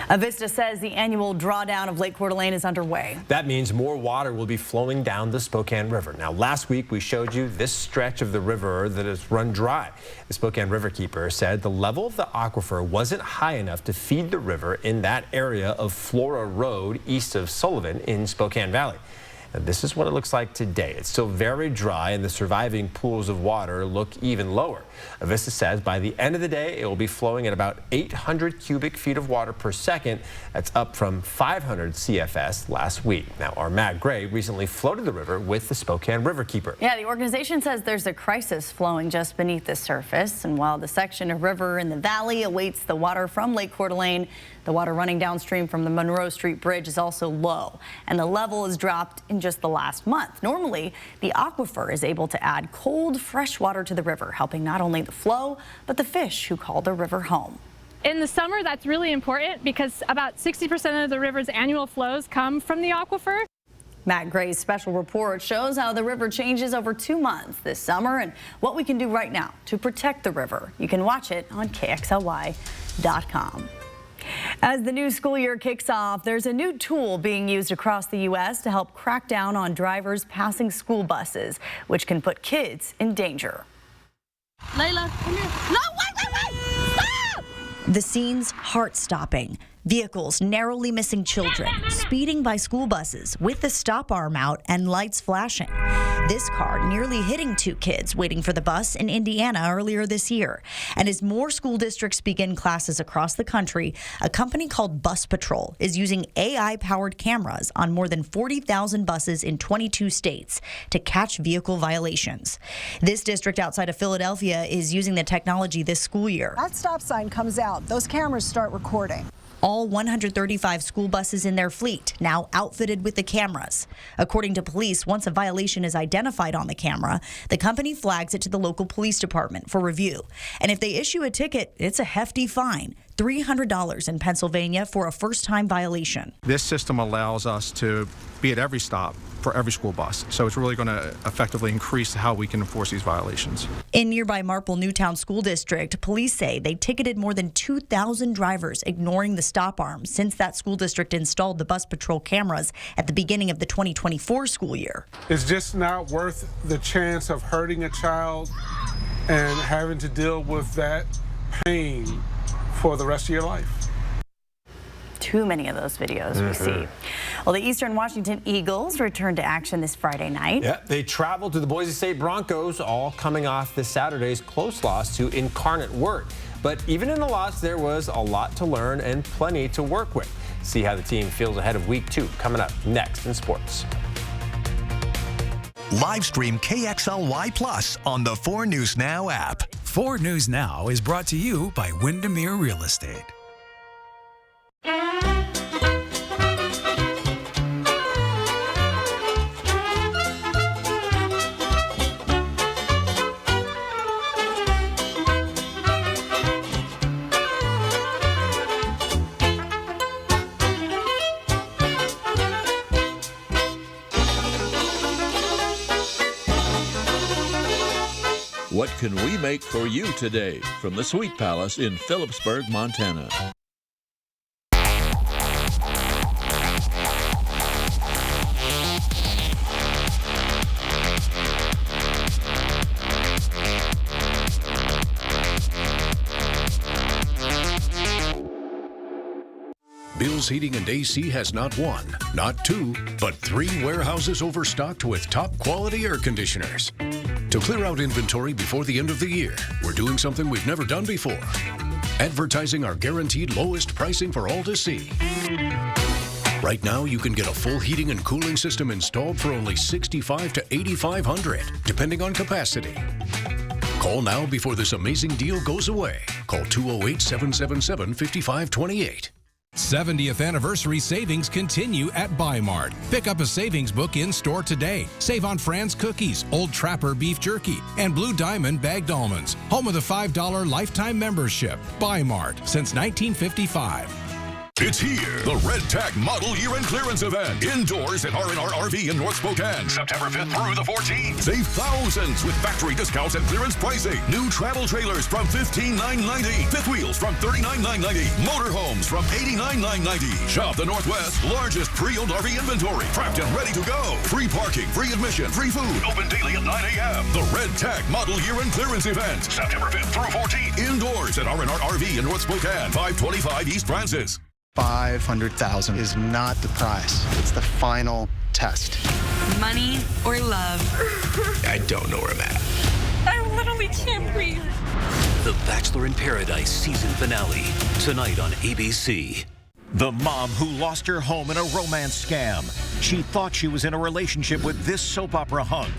Avista says the annual drawdown of Lake Coeur d'Alene is underway. That means more water will be flowing down the Spokane River. Now, last week we showed you this stretch of the river that has run dry. The Spokane Riverkeeper said the level of the aquifer wasn't high enough to feed the river in that area of Flora Road east of Sullivan in Spokane Valley. And this is what it looks like today. It's still very dry and the surviving pools of water look even lower. Avista says by the end of the day, it will be flowing at about 800 cubic feet of water per second. That's up from 500 CFS last week. Now, our Matt Gray recently floated the river with the Spokane Riverkeeper. Yeah, the organization says there's a crisis flowing just beneath the surface. And while the section of river in the valley awaits the water from Lake Coeur d'Alene, the water running downstream from the Monroe Street Bridge is also low, and the level has dropped in just the last month. Normally, the aquifer is able to add cold, fresh water to the river, helping not only the flow, but the fish who call the river home. In the summer, that's really important because about 60% of the river's annual flows come from the aquifer. Matt Gray's special report shows how the river changes over 2 months this summer and what we can do right now to protect the river. You can watch it on KXLY.com. As the new school year kicks off, there's a new tool being used across the U.S. to help crack down on drivers passing school buses, which can put kids in danger. Layla, come here. No, wait! Stop! The scene's heart-stopping. Vehicles narrowly missing children, speeding by school buses with the stop arm out and lights flashing. This car nearly hitting 2 kids waiting for the bus in Indiana earlier this year. And as more school districts begin classes across the country, a company called Bus Patrol is using AI-powered cameras on more than 40,000 buses in 22 states to catch vehicle violations. This district outside of Philadelphia is using the technology this school year. That stop sign comes out, those cameras start recording. All 135 school buses in their fleet now outfitted with the cameras. According to police, once a violation is identified on the camera, the company flags it to the local police department for review. And if they issue a ticket, it's a hefty fine, $300 in Pennsylvania for a first-time violation. This system allows us to be at every stop for every school bus. So it's really going to effectively increase how we can enforce these violations. In nearby Marple Newtown School District, police say they ticketed more than 2,000 drivers ignoring the stop arm since that school district installed the Bus Patrol cameras at the beginning of the 2024 school year. It's just not worth the chance of hurting a child and having to deal with that pain for the rest of your life. Too many of those videos we see. Well, the Eastern Washington Eagles return to action this Friday night. Yeah, they traveled to the Boise State Broncos, all coming off this Saturday's close loss to Incarnate Word. But even in the loss, there was a lot to learn and plenty to work with. See how the team feels ahead of week 2 coming up next in sports. Live stream KXLY Plus on the 4 News Now app. 4 News Now is brought to you by Windermere Real Estate. What can we make for you today? From the Sweet Palace in Phillipsburg, Montana. Bill's Heating and AC has not 1, not 2, but 3 warehouses overstocked with top quality air conditioners. To clear out inventory before the end of the year, we're doing something we've never done before. Advertising our guaranteed lowest pricing for all to see. Right now, you can get a full heating and cooling system installed for only $6,500 to $8,500, depending on capacity. Call now before this amazing deal goes away. Call 208-777-5528. 70th anniversary savings continue at Buy Mart. Pick up a savings book in store today. Save on Fran's Cookies, Old Trapper Beef Jerky, and Blue Diamond Bagged Almonds. Home of the $5 lifetime membership. Buy Mart since 1955. It's here, the Red Tag Model Year-End Clearance Event. Indoors at R&R RV in North Spokane. September 5th through the 14th. Save thousands with factory discounts and clearance pricing. New travel trailers from $15,990. Fifth wheels from $39,990. Motorhomes from $89,990. Shop the Northwest's largest pre-owned RV inventory. Prepped and ready to go. Free parking, free admission, free food. Open daily at 9 a.m. The Red Tag Model Year-End Clearance Event. September 5th through 14th. Indoors at R&R RV in North Spokane. 525 East Francis. $500,000 is not the price. It's the final test. Money or love? I don't know where I'm at. I literally can't breathe. The Bachelor in Paradise season finale, tonight on ABC. The mom who lost her home in a romance scam. She thought she was in a relationship with this soap opera hunk.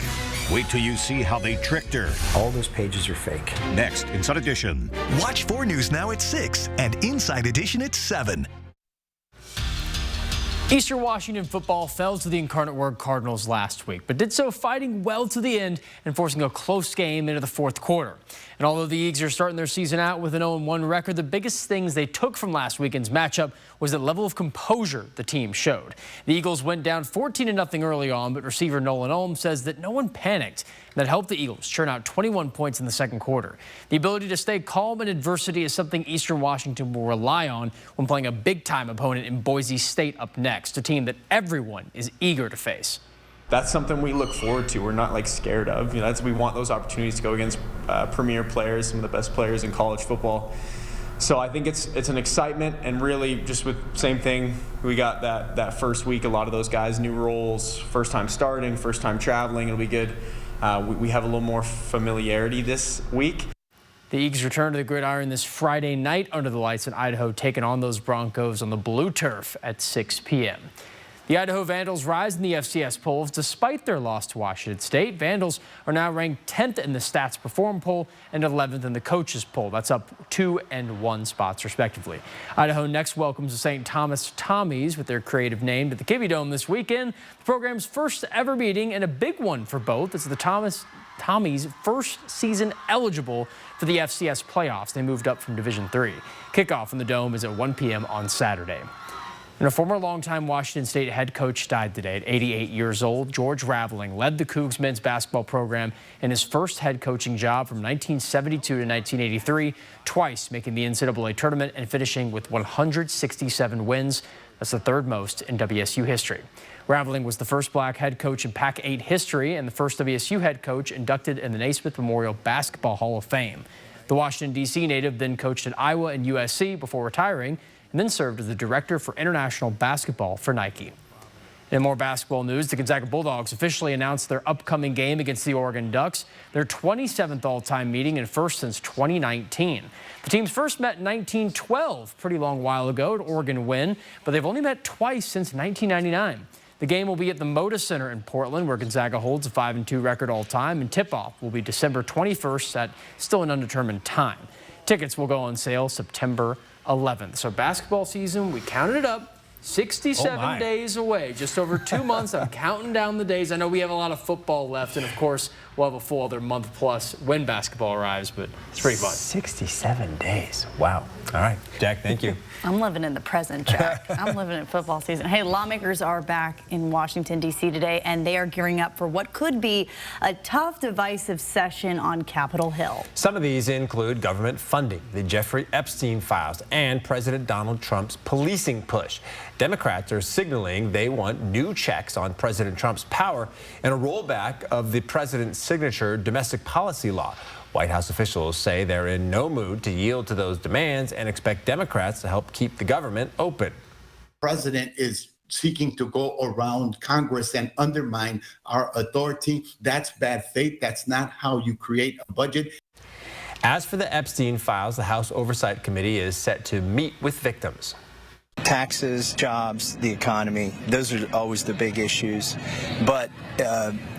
Wait till you see how they tricked her. All those pages are fake. Next, Inside Edition. Watch 4 News Now at 6 and Inside Edition at 7. Eastern Washington football fell to the Incarnate Word Cardinals last week, but did so fighting well to the end and forcing a close game into the fourth quarter. And although the Eagles are starting their season out with an 0-1 record, the biggest things they took from last weekend's matchup was the level of composure the team showed. The Eagles went down 14-0 early on, but receiver Nolan Olm says that no one panicked. That helped the Eagles churn out 21 points in the second quarter. The ability to stay calm in adversity is something Eastern Washington will rely on when playing a big-time opponent in Boise State up next, a team that everyone is eager to face. That's something we look forward to. We're not scared of. We want those opportunities to go against premier players, some of the best players in college football. So I think it's an excitement, and really just with same thing, we got that first week, a lot of those guys, new roles, first time starting, first time traveling. It'll be good. We have a little more familiarity this week. The Eagles return to the gridiron this Friday night under the lights in Idaho, taking on those Broncos on the blue turf at 6 p.m. The Idaho Vandals rise in the FCS polls despite their loss to Washington State. Vandals are now ranked 10th in the Stats Perform poll and 11th in the coaches poll. That's up 2 and 1 spots respectively. Idaho next welcomes the St. Thomas Tommies with their creative name to the Kibbie Dome this weekend. The program's first ever meeting, and a big one for both. It's the Tommies' first season eligible for the FCS playoffs. They moved up from Division III. Kickoff in the Dome is at 1 p.m. on Saturday. And a former longtime Washington State head coach died today at 88 years old. George Raveling led the Cougs men's basketball program in his first head coaching job from 1972 to 1983, twice making the NCAA tournament and finishing with 167 wins. That's the third most in WSU history. Raveling was the first black head coach in Pac-8 history and the first WSU head coach inducted in the Naismith Memorial Basketball Hall of Fame. The Washington, D.C. native then coached at Iowa and USC before retiring, and then served as the director for international basketball for Nike. In more basketball news, the Gonzaga Bulldogs officially announced their upcoming game against the Oregon Ducks, their 27th all-time meeting and first since 2019. The teams first met in 1912, pretty long while ago, at Oregon win, but they've only met twice since 1999. The game will be at the Moda Center in Portland, where Gonzaga holds a 5-2 record all-time, and tip-off will be December 21st at still an undetermined time. Tickets will go on sale September 11th. So basketball season, we counted it up, 67 days away, just over 2 months. I'm counting down the days. I know we have a lot of football left, and of course, we'll have a full other month plus when basketball arrives, but it's pretty fun. 67 days. Wow. All right, Jack, thank you. I'm living in the present, Jack. I'm living in football season. Hey, lawmakers are back in Washington, D.C. today, and they are gearing up for what could be a tough, divisive session on Capitol Hill. Some of these include government funding, the Jeffrey Epstein files, and President Donald Trump's policing push. Democrats are signaling they want new checks on President Trump's power and a rollback of the president's signature domestic policy law. White House officials say they're in no mood to yield to those demands and expect Democrats to help keep the government open. The president is seeking to go around Congress and undermine our authority. That's bad faith. That's not how you create a budget. As for the Epstein files, the House Oversight Committee is set to meet with victims. Taxes, jobs, the economy, those are always the big issues. But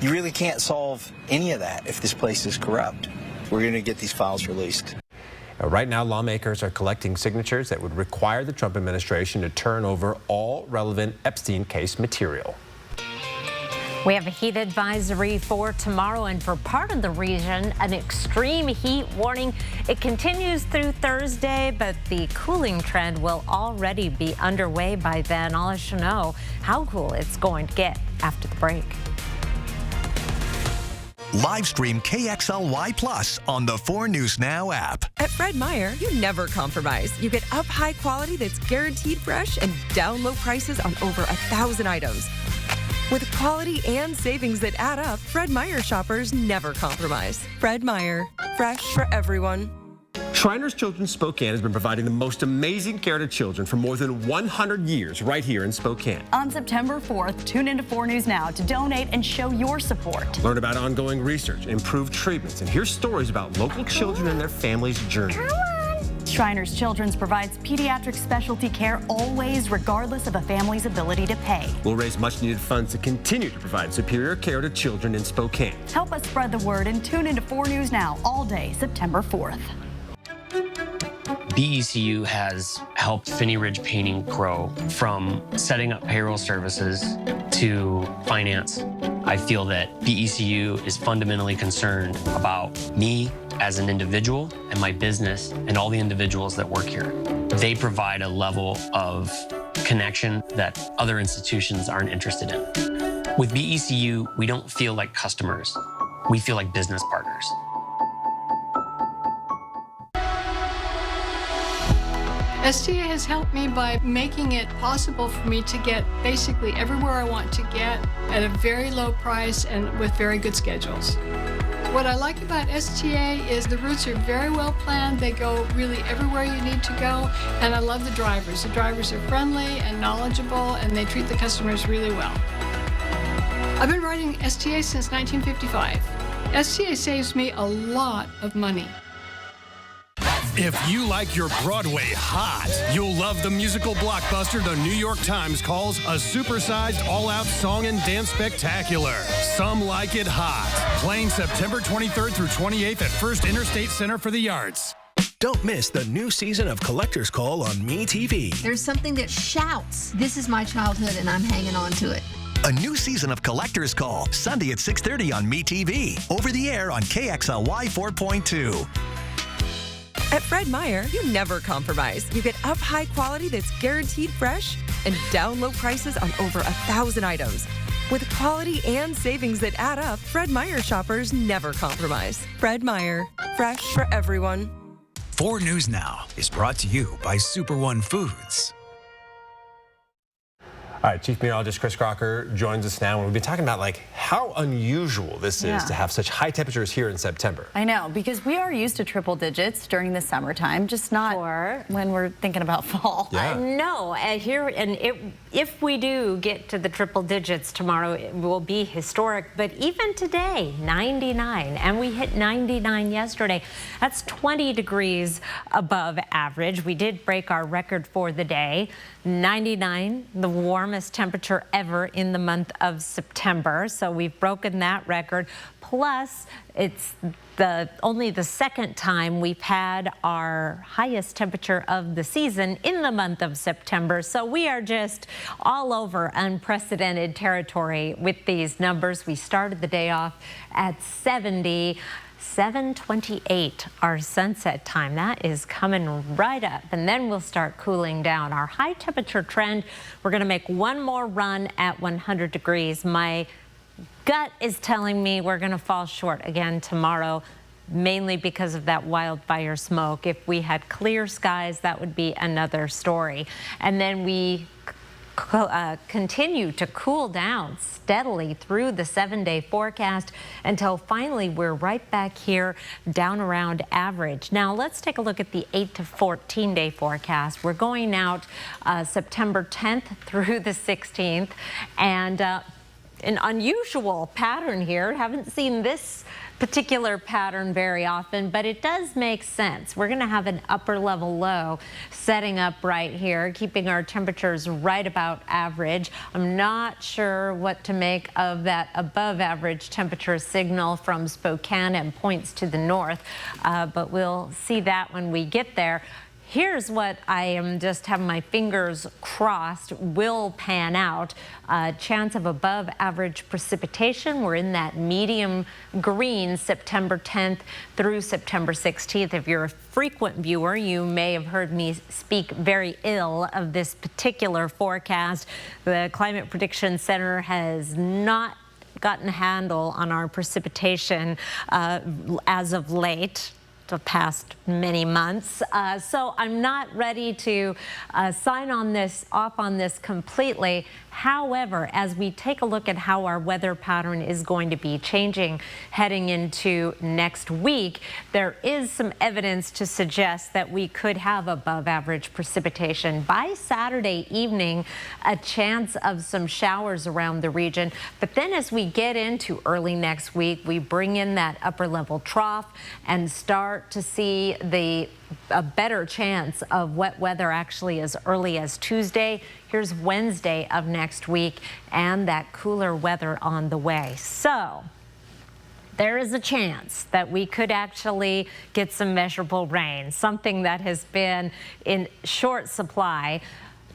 you really can't solve any of that if this place is corrupt. We're going to get these files released. Right now, lawmakers are collecting signatures that would require the Trump administration to turn over all relevant Epstein case material. We have a heat advisory for tomorrow, and for part of the region, an extreme heat warning. It continues through Thursday, but the cooling trend will already be underway by then. I'll let you know how cool it's going to get after the break. Live stream KXLY Plus on the 4 News Now app. At Fred Meyer, you never compromise. You get up high quality that's guaranteed fresh and down low prices on over 1,000 items. With quality and savings that add up, Fred Meyer shoppers never compromise. Fred Meyer, fresh for everyone. Shriners Children's Spokane has been providing the most amazing care to children for more than 100 years right here in Spokane. On September 4th, tune into 4 News Now to donate and show your support. Learn about ongoing research, improved treatments, and hear stories about local children and their families' journey. Shriners Children's provides pediatric specialty care always, regardless of a family's ability to pay. We'll raise much-needed funds to continue to provide superior care to children in Spokane. Help us spread the word and tune into 4 News Now all day, September 4th. BECU has helped Finney Ridge Painting grow from setting up payroll services to finance. I feel that BECU is fundamentally concerned about me as an individual and my business and all the individuals that work here. They provide a level of connection that other institutions aren't interested in. With BECU, we don't feel like customers. We feel like business partners. STA has helped me by making it possible for me to get basically everywhere I want to get at a very low price and with very good schedules. What I like about STA is the routes are very well planned. They go really everywhere you need to go, and I love the drivers. The drivers are friendly and knowledgeable, and they treat the customers really well. I've been riding STA since 1955. STA saves me a lot of money. If you like your Broadway hot, you'll love the musical blockbuster the New York Times calls a supersized all-out song and dance spectacular. Some Like It Hot. Playing September 23rd through 28th at First Interstate Center for the Arts. Don't miss the new season of Collector's Call on MeTV. There's something that shouts, "This is my childhood and I'm hanging on to it." A new season of Collector's Call, Sunday at 6:30 on MeTV. Over the air on KXLY 4.2. At Fred Meyer, you never compromise. You get up high quality that's guaranteed fresh and down low prices on over 1,000 items. With quality and savings that add up, Fred Meyer shoppers never compromise. Fred Meyer, fresh for everyone. 4 News Now is brought to you by Super One Foods. All right, Chief Meteorologist Chris Crocker joins us now, and we've been talking about how unusual this is to have such high temperatures here in September. I know, because we are used to triple digits during the summertime, just not when we're thinking about fall. Yeah. No, if we do get to the triple digits tomorrow, it will be historic. But even today, 99, and we hit 99 yesterday. That's 20 degrees above average. We did break our record for the day. 99, the warmest temperature ever in the month of September. So we've broken that record. Plus, it's only the second time we've had our highest temperature of the season in the month of September. So we are just all over unprecedented territory with these numbers. We started the day off at 70. 7:28 our sunset time. That is coming right up, and then we'll start cooling down. Our high temperature trend, we're going to make one more run at 100 degrees. My gut is telling me we're going to fall short again tomorrow, mainly because of that wildfire smoke. If we had clear skies, that would be another story. And then we continue to cool down steadily through the 7-day forecast until finally we're right back here down around average. Now let's take a look at the 8 to 14-day forecast. We're going out September 10th through the 16th, and an unusual pattern here. Haven't seen this particular pattern very often, but it does make sense. We're going to have an upper level low setting up right here, keeping our temperatures right about average. I'm not sure what to make of that above average temperature signal from Spokane and points to the north, but we'll see that when we get there. Here's what I am just having my fingers crossed will pan out. Chance of above average precipitation. We're in that medium green September 10th through September 16th. If you're a frequent viewer, you may have heard me speak very ill of this particular forecast. The Climate Prediction Center has not gotten a handle on our precipitation as of late. The past many months. So I'm not ready to sign off on this completely. However, as we take a look at how our weather pattern is going to be changing heading into next week, there is some evidence to suggest that we could have above average precipitation. By Saturday evening, a chance of some showers around the region. But then as we get into early next week, we bring in that upper level trough and start to see a better chance of wet weather actually as early as Tuesday. Here's Wednesday of next week and that cooler weather on the way. So there is a chance that we could actually get some measurable rain, something that has been in short supply.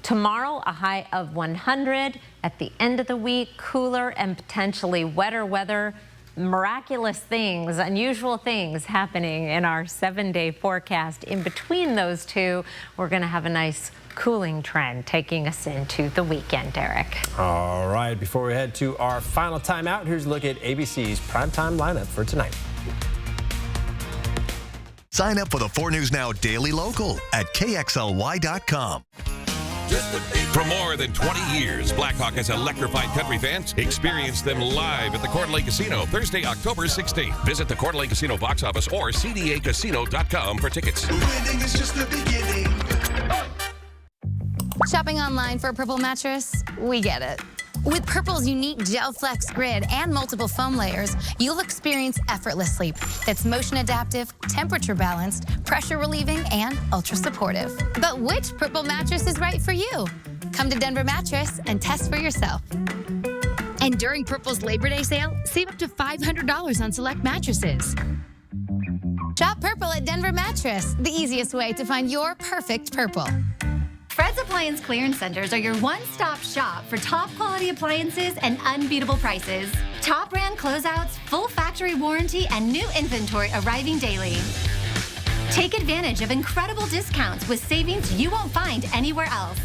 Tomorrow, a high of 100. At the end of the week, cooler and potentially wetter weather. Miraculous things, unusual things happening in our 7-day forecast. In between those two, we're going to have a nice cooling trend taking us into the weekend, Derek. All right, before we head to our final timeout, here's a look at ABC's primetime lineup for tonight. Sign up for the 4 News Now Daily Local at KXLY.com. For more than 20 years, Blackhawk has electrified country fans. Experience them live at the Coeur d'Alene Casino Thursday, October 16th. Visit the Coeur d'Alene Casino box office or CDAcasino.com for tickets. Winning is just the beginning. Shopping online for a Purple mattress? We get it. With Purple's unique Gel Flex grid and multiple foam layers, you'll experience effortless sleep that's motion adaptive, temperature balanced, pressure relieving, and ultra supportive. But which Purple mattress is right for you? Come to Denver Mattress and test for yourself. And during Purple's Labor Day sale, save up to $500 on select mattresses. Shop Purple at Denver Mattress, the easiest way to find your perfect Purple. Fred's Appliance Clearance Centers are your one-stop shop for top-quality appliances and unbeatable prices. Top brand closeouts, full factory warranty, and new inventory arriving daily. Take advantage of incredible discounts with savings you won't find anywhere else.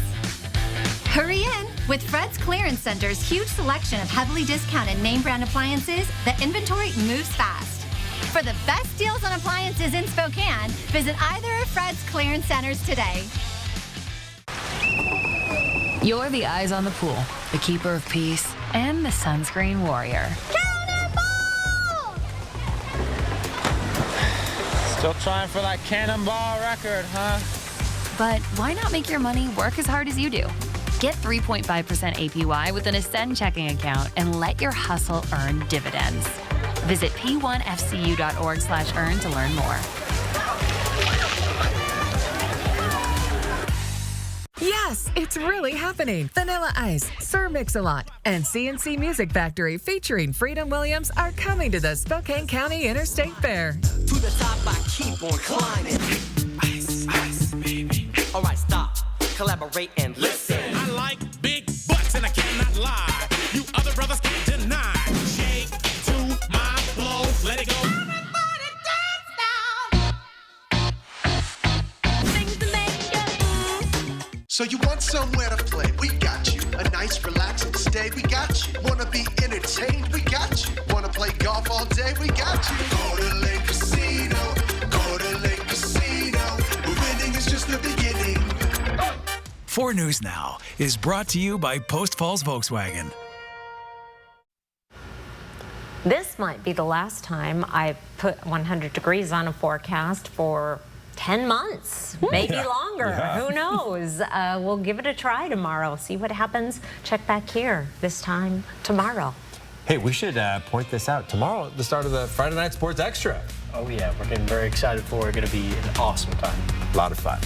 Hurry in! With Fred's Clearance Center's huge selection of heavily discounted name brand appliances, the inventory moves fast. For the best deals on appliances in Spokane, visit either of Fred's Clearance Centers today. You're the eyes on the pool, the keeper of peace, and the sunscreen warrior. Still trying for that cannonball record, huh? But why not make your money work as hard as you do? Get 3.5% APY with an Ascend checking account and let your hustle earn dividends. Visit p1fcu.org/earn to learn more. Yes, it's really happening. Vanilla Ice, Sir Mix-a-Lot, and CNC Music Factory featuring Freedom Williams are coming to the Spokane County Interstate Fair. To the top, I keep on climbing. Ice, ice, baby. All right, stop, collaborate, and listen. I like big butts, and I cannot lie. You other brothers can't deny. Shake to my flow, let it go. Everybody dance now. Things to make you move. So you want somewhere to play? We got you. A nice, relaxing stay? We got you. Wanna be entertained? We got you. Wanna play golf all day? We got you. Go to Lake Casino. Go to Lake Casino. Winning is just the beginning. 4 News Now is brought to you by Post Falls Volkswagen. This might be the last time I put 100 degrees on a forecast for 10 months, maybe longer. Who knows? We'll give it a try tomorrow. See what happens. Check back here this time tomorrow. Hey, we should point this out. Tomorrow, the start of the Friday Night Sports Extra. Oh, yeah. We're getting very excited for it. It's going to be an awesome time. A lot of fun.